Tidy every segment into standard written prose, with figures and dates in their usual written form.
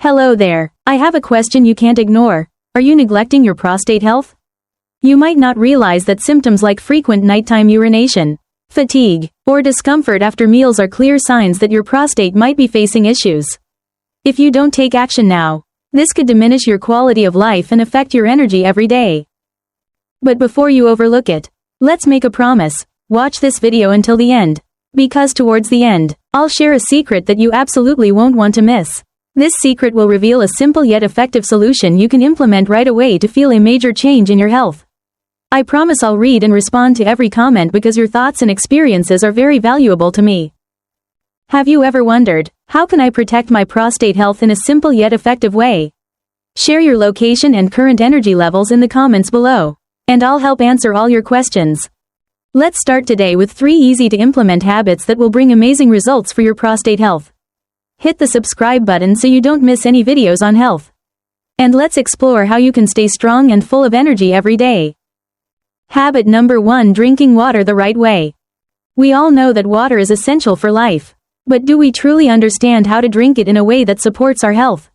Hello there, I have a question you can't ignore. Are you neglecting your prostate health? You might not realize that symptoms like frequent nighttime urination, fatigue, or discomfort after meals are clear signs that your prostate might be facing issues. If you don't take action now, this could diminish your quality of life and affect your energy every day. But before you overlook it, let's make a promise. Watch this video until the end, because towards the end, I'll share a secret that you absolutely won't want to miss. This secret will reveal a simple yet effective solution you can implement right away to feel a major change in your health. I promise I'll read and respond to every comment because your thoughts and experiences are very valuable to me. Have you ever wondered, how can I protect my prostate health in a simple yet effective way? Share your location and current energy levels in the comments below, and I'll help answer all your questions. Let's start today with 3 easy-to-implement habits that will bring amazing results for your prostate health. Hit the subscribe button so you don't miss any videos on health. And let's explore how you can stay strong and full of energy every day. Habit number 1: drinking water the right way. We all know that water is essential for life. But do we truly understand how to drink it in a way that supports our health?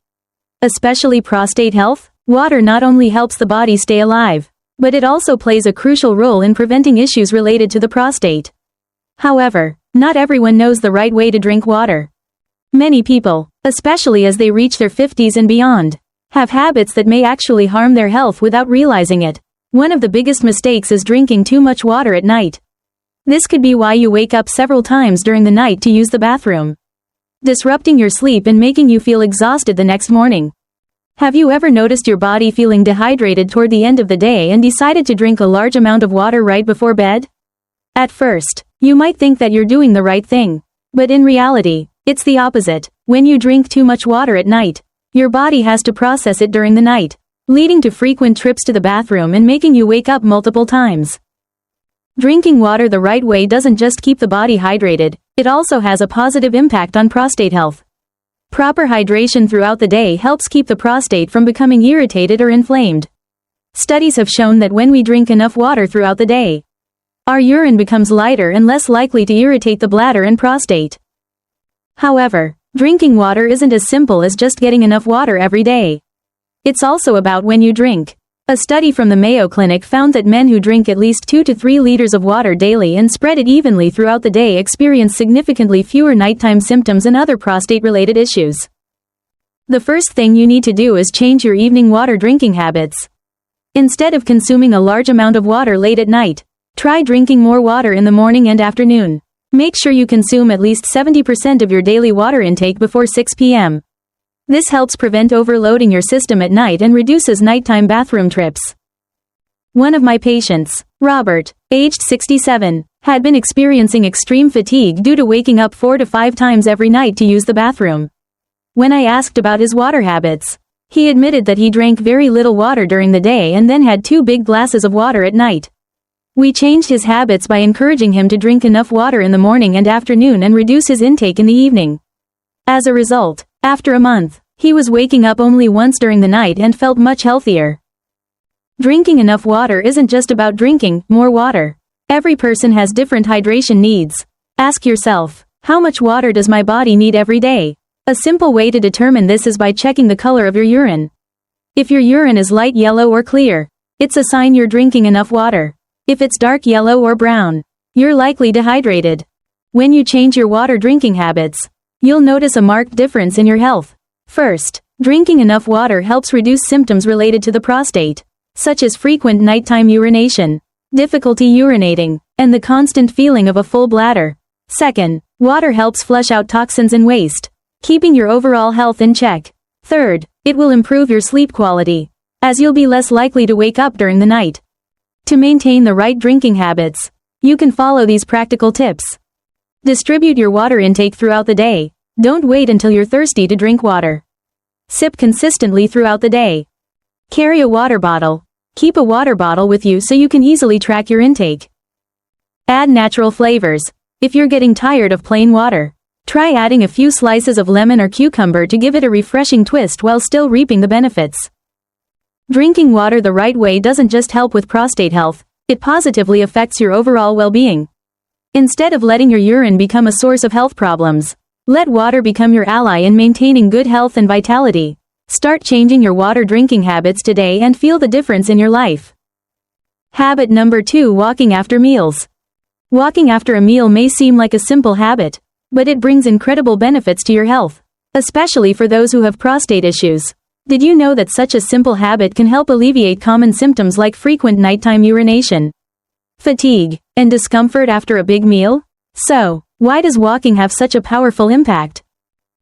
Especially prostate health? Water not only helps the body stay alive, but it also plays a crucial role in preventing issues related to the prostate. However, not everyone knows the right way to drink water. Many people, especially as they reach their 50s and beyond, have habits that may actually harm their health without realizing it. One of the biggest mistakes is drinking too much water at night. This could be why you wake up several times during the night to use the bathroom, disrupting your sleep and making you feel exhausted the next morning. Have you ever noticed your body feeling dehydrated toward the end of the day and decided to drink a large amount of water right before bed? At first, you might think that you're doing the right thing, but in reality, it's the opposite. When you drink too much water at night, your body has to process it during the night, leading to frequent trips to the bathroom and making you wake up multiple times. Drinking water the right way doesn't just keep the body hydrated, it also has a positive impact on prostate health. Proper hydration throughout the day helps keep the prostate from becoming irritated or inflamed. Studies have shown that when we drink enough water throughout the day, our urine becomes lighter and less likely to irritate the bladder and prostate. However, drinking water isn't as simple as just getting enough water every day. It's also about when you drink. A study from the Mayo Clinic found that men who drink at least 2 to 3 liters of water daily and spread it evenly throughout the day experience significantly fewer nighttime symptoms and other prostate-related issues. The first thing you need to do is change your evening water drinking habits. Instead of consuming a large amount of water late at night, try drinking more water in the morning and afternoon. Make sure you consume at least 70% of your daily water intake before 6 p.m. This helps prevent overloading your system at night and reduces nighttime bathroom trips. One of my patients, Robert, aged 67, had been experiencing extreme fatigue due to waking up 4 to 5 times every night to use the bathroom. When I asked about his water habits, he admitted that he drank very little water during the day and then had 2 big glasses of water at night. We changed his habits by encouraging him to drink enough water in the morning and afternoon and reduce his intake in the evening. As a result, after a month, he was waking up only once during the night and felt much healthier. Drinking enough water isn't just about drinking more water. Every person has different hydration needs. Ask yourself, how much water does my body need every day? A simple way to determine this is by checking the color of your urine. If your urine is light yellow or clear, it's a sign you're drinking enough water. If it's dark yellow or brown, you're likely dehydrated. When you change your water drinking habits, you'll notice a marked difference in your health. First, drinking enough water helps reduce symptoms related to the prostate, such as frequent nighttime urination, difficulty urinating, and the constant feeling of a full bladder. Second, water helps flush out toxins and waste, keeping your overall health in check. Third, it will improve your sleep quality, as you'll be less likely to wake up during the night. To maintain the right drinking habits, you can follow these practical tips. Distribute your water intake throughout the day. Don't wait until you're thirsty to drink water. Sip consistently throughout the day. Carry a water bottle. Keep a water bottle with you so you can easily track your intake. Add natural flavors. If you're getting tired of plain water, try adding a few slices of lemon or cucumber to give it a refreshing twist while still reaping the benefits. Drinking water the right way doesn't just help with prostate health, it positively affects your overall well-being. Instead of letting your urine become a source of health problems, Let water become your ally in maintaining good health and vitality. Start changing your water drinking habits today and feel the difference in your life. Habit number 2: walking after meals. Walking after a meal may seem like a simple habit, but it brings incredible benefits to your health, especially for those who have prostate issues. Did you know that such a simple habit can help alleviate common symptoms like frequent nighttime urination, fatigue, and discomfort after a big meal? So, why does walking have such a powerful impact?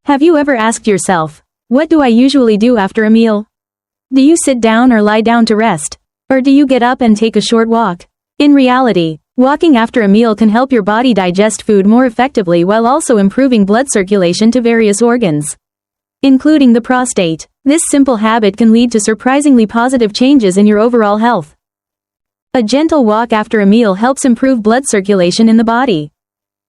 Have you ever asked yourself, what do I usually do after a meal? Do you sit down or lie down to rest? Or do you get up and take a short walk? In reality, walking after a meal can help your body digest food more effectively while also improving blood circulation to various organs, including the prostate. This simple habit can lead to surprisingly positive changes in your overall health. A gentle walk after a meal helps improve blood circulation in the body,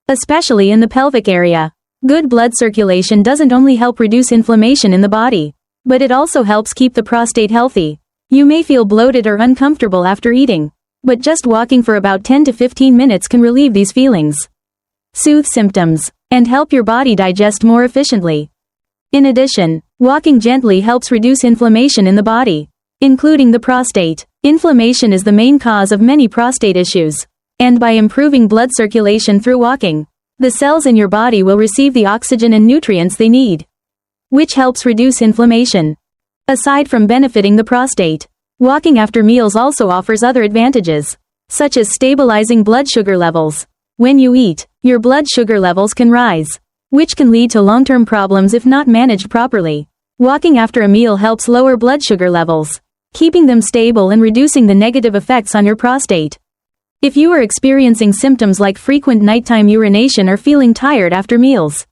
especially in the pelvic area. Good blood circulation doesn't only help reduce inflammation in the body, but it also helps keep the prostate healthy. You may feel bloated or uncomfortable after eating, but just walking for about 10 to 15 minutes can relieve these feelings, soothe symptoms, and help your body digest more efficiently. In addition, walking gently helps reduce inflammation in the body, including the prostate. Inflammation is the main cause of many prostate issues, and by improving blood circulation through walking, the cells in your body will receive the oxygen and nutrients they need, which helps reduce inflammation. Aside from benefiting the prostate, walking after meals also offers other advantages, such as stabilizing blood sugar levels. When you eat, your blood sugar levels can rise, which can lead to long-term problems if not managed properly. Walking after a meal helps lower blood sugar levels, keeping them stable and reducing the negative effects on your prostate. If you are experiencing symptoms like frequent nighttime urination or feeling tired after meals,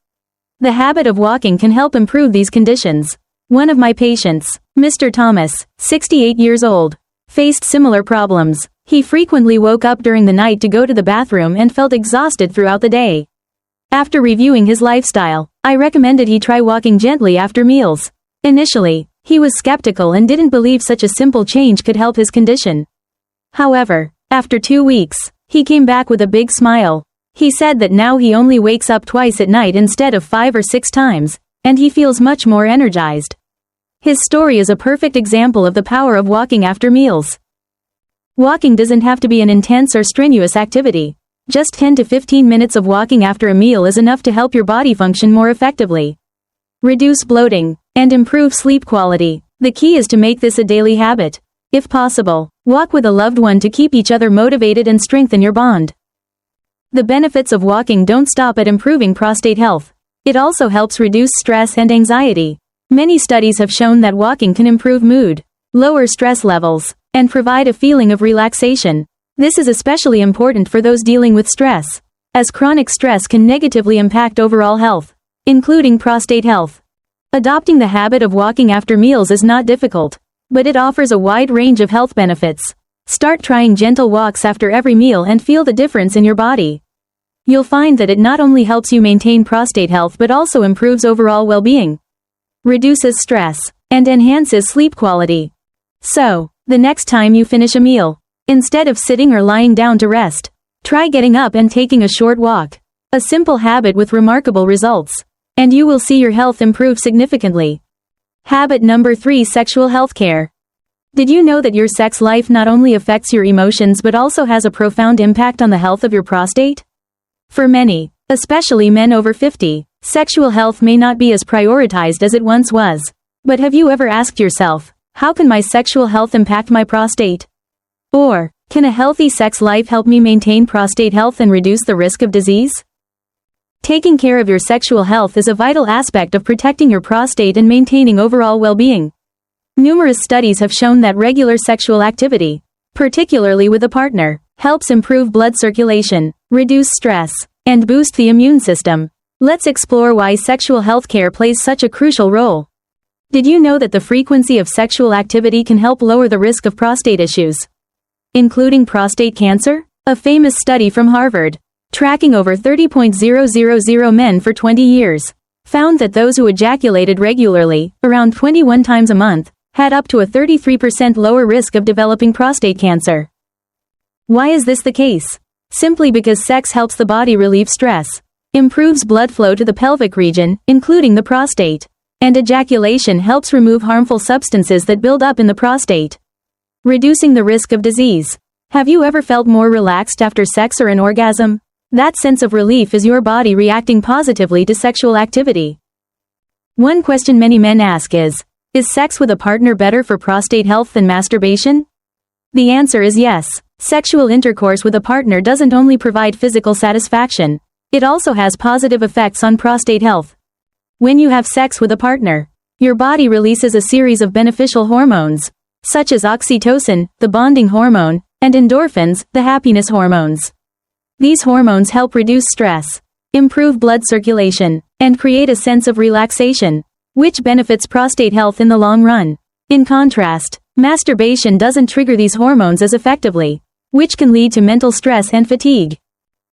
the habit of walking can help improve these conditions. One of my patients, Mr. Thomas, 68 years old, faced similar problems. He frequently woke up during the night to go to the bathroom and felt exhausted throughout the day. After reviewing his lifestyle, I recommended he try walking gently after meals. Initially, he was skeptical and didn't believe such a simple change could help his condition. However, after 2 weeks, he came back with a big smile. He said that now he only wakes up twice at night instead of 5 or 6 times, and he feels much more energized. His story is a perfect example of the power of walking after meals. Walking doesn't have to be an intense or strenuous activity. Just 10 to 15 minutes of walking after a meal is enough to help your body function more effectively, reduce bloating, and improve sleep quality. The key is to make this a daily habit. If possible, walk with a loved one to keep each other motivated and strengthen your bond. The benefits of walking don't stop at improving prostate health. It also helps reduce stress and anxiety. Many studies have shown that walking can improve mood, lower stress levels, and provide a feeling of relaxation. This is especially important for those dealing with stress, as chronic stress can negatively impact overall health, including prostate health. Adopting the habit of walking after meals is not difficult, but it offers a wide range of health benefits. Start trying gentle walks after every meal and feel the difference in your body. You'll find that it not only helps you maintain prostate health but also improves overall well-being, reduces stress, and enhances sleep quality. So, the next time you finish a meal, instead of sitting or lying down to rest, try getting up and taking a short walk. A simple habit with remarkable results, and you will see your health improve significantly. Habit number 3: sexual health care. Did you know that your sex life not only affects your emotions but also has a profound impact on the health of your prostate? For many, especially men over 50, sexual health may not be as prioritized as it once was. But have you ever asked yourself, how can my sexual health impact my prostate? Or, can a healthy sex life help me maintain prostate health and reduce the risk of disease? Taking care of your sexual health is a vital aspect of protecting your prostate and maintaining overall well-being. Numerous studies have shown that regular sexual activity, particularly with a partner, helps improve blood circulation, reduce stress, and boost the immune system. Let's explore why sexual health care plays such a crucial role. Did you know that the frequency of sexual activity can help lower the risk of prostate issues, including prostate cancer? A famous study from Harvard, tracking over 30,000 men for 20 years, found that those who ejaculated regularly, around 21 times a month, had up to a 33% lower risk of developing prostate cancer. Why is this the case? Simply because sex helps the body relieve stress. improves blood flow to the pelvic region, including the prostate, and ejaculation helps remove harmful substances that build up in the prostate, reducing the risk of disease. Have you ever felt more relaxed after sex or an orgasm? That sense of relief is your body reacting positively to sexual activity. One question many men ask is sex with a partner better for prostate health than masturbation? The answer is yes. Sexual intercourse with a partner doesn't only provide physical satisfaction, it also has positive effects on prostate health. When you have sex with a partner, your body releases a series of beneficial hormones, such as oxytocin, the bonding hormone, and endorphins, the happiness hormones. These hormones help reduce stress, improve blood circulation, and create a sense of relaxation, which benefits prostate health in the long run. In contrast, masturbation doesn't trigger these hormones as effectively, which can lead to mental stress and fatigue.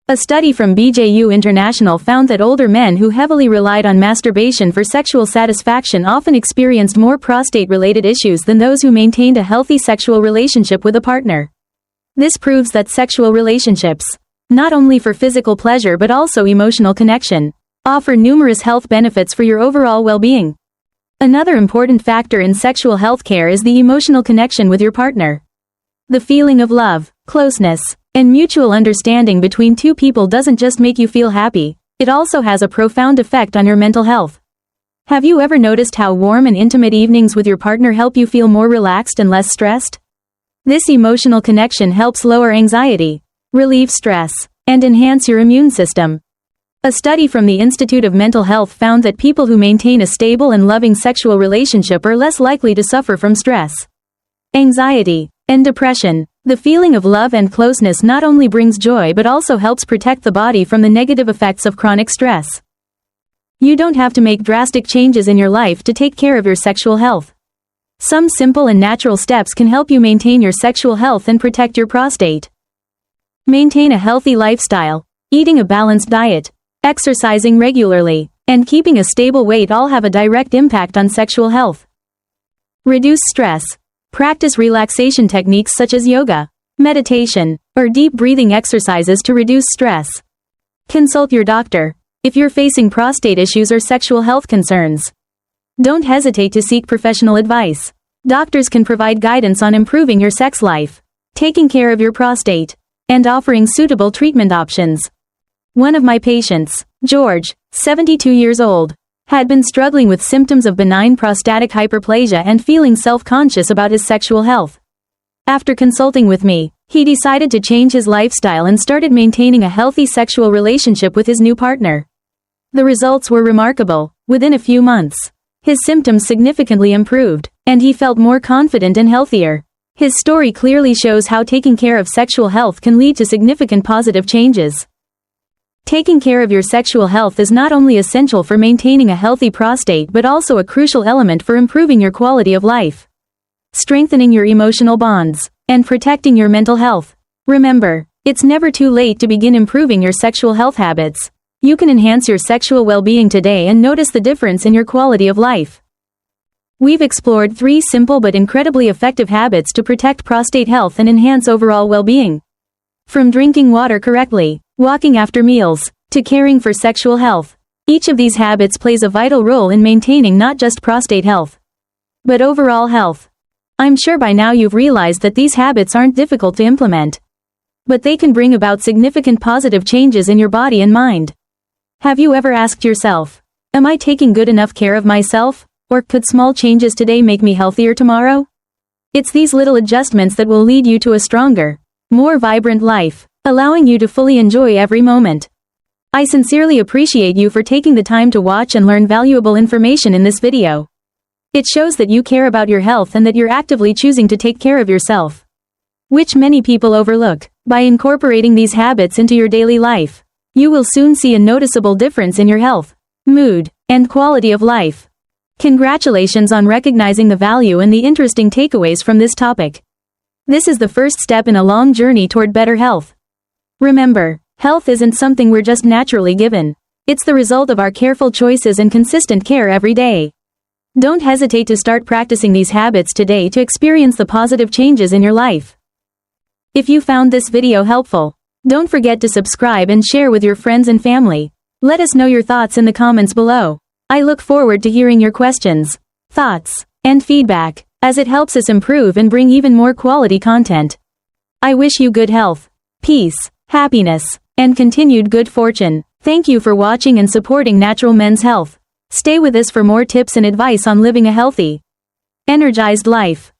A study from BJU International found that older men who heavily relied on masturbation for sexual satisfaction often experienced more prostate-related issues than those who maintained a healthy sexual relationship with a partner. This proves that sexual relationships, not only for physical pleasure but also emotional connection, offer numerous health benefits for your overall well-being. Another important factor in sexual health care is the emotional connection with your partner. The feeling of love, closeness, and mutual understanding between two people doesn't just make you feel happy, it also has a profound effect on your mental health. Have you ever noticed how warm and intimate evenings with your partner help you feel more relaxed and less stressed? This emotional connection helps lower anxiety, relieve stress, and enhance your immune system. A study from the Institute of Mental Health found that people who maintain a stable and loving sexual relationship are less likely to suffer from stress, anxiety, and depression. The feeling of love and closeness not only brings joy but also helps protect the body from the negative effects of chronic stress. You don't have to make drastic changes in your life to take care of your sexual health. Some simple and natural steps can help you maintain your sexual health and protect your prostate. Maintain a healthy lifestyle, eating a balanced diet, exercising regularly, and keeping a stable weight all have a direct impact on sexual health. Reduce stress. Practice relaxation techniques such as yoga, meditation, or deep breathing exercises to reduce stress. Consult your doctor if you're facing prostate issues or sexual health concerns. Don't hesitate to seek professional advice. Doctors can provide guidance on improving your sex life, taking care of your prostate, and offering suitable treatment options. One of my patients, George, 72 years old, had been struggling with symptoms of benign prostatic hyperplasia and feeling self-conscious about his sexual health. After consulting with me, he decided to change his lifestyle and started maintaining a healthy sexual relationship with his new partner. The results were remarkable. Within a few months, his symptoms significantly improved, and he felt more confident and healthier. His story clearly shows how taking care of sexual health can lead to significant positive changes. Taking care of your sexual health is not only essential for maintaining a healthy prostate but also a crucial element for improving your quality of life, strengthening your emotional bonds, and protecting your mental health. Remember, it's never too late to begin improving your sexual health habits. You can enhance your sexual well-being today and notice the difference in your quality of life. We've explored 3 simple but incredibly effective habits to protect prostate health and enhance overall well-being. From drinking water correctly, walking after meals, to caring for sexual health, each of these habits plays a vital role in maintaining not just prostate health, but overall health. I'm sure by now you've realized that these habits aren't difficult to implement, but they can bring about significant positive changes in your body and mind. Have you ever asked yourself, am I taking good enough care of myself? Or could small changes today make me healthier tomorrow? It's these little adjustments that will lead you to a stronger, more vibrant life, allowing you to fully enjoy every moment. I sincerely appreciate you for taking the time to watch and learn valuable information in this video. It shows that you care about your health and that you're actively choosing to take care of yourself, which many people overlook. By incorporating these habits into your daily life, you will soon see a noticeable difference in your health, mood, and quality of life. Congratulations on recognizing the value and the interesting takeaways from this topic. This is the first step in a long journey toward better health. Remember, health isn't something we're just naturally given. It's the result of our careful choices and consistent care every day. Don't hesitate to start practicing these habits today to experience the positive changes in your life. If you found this video helpful, don't forget to subscribe and share with your friends and family. Let us know your thoughts in the comments below. I look forward to hearing your questions, thoughts, and feedback, as it helps us improve and bring even more quality content. I wish you good health, peace, happiness, and continued good fortune. Thank you for watching and supporting Natural Men's Health. Stay with us for more tips and advice on living a healthy, energized life.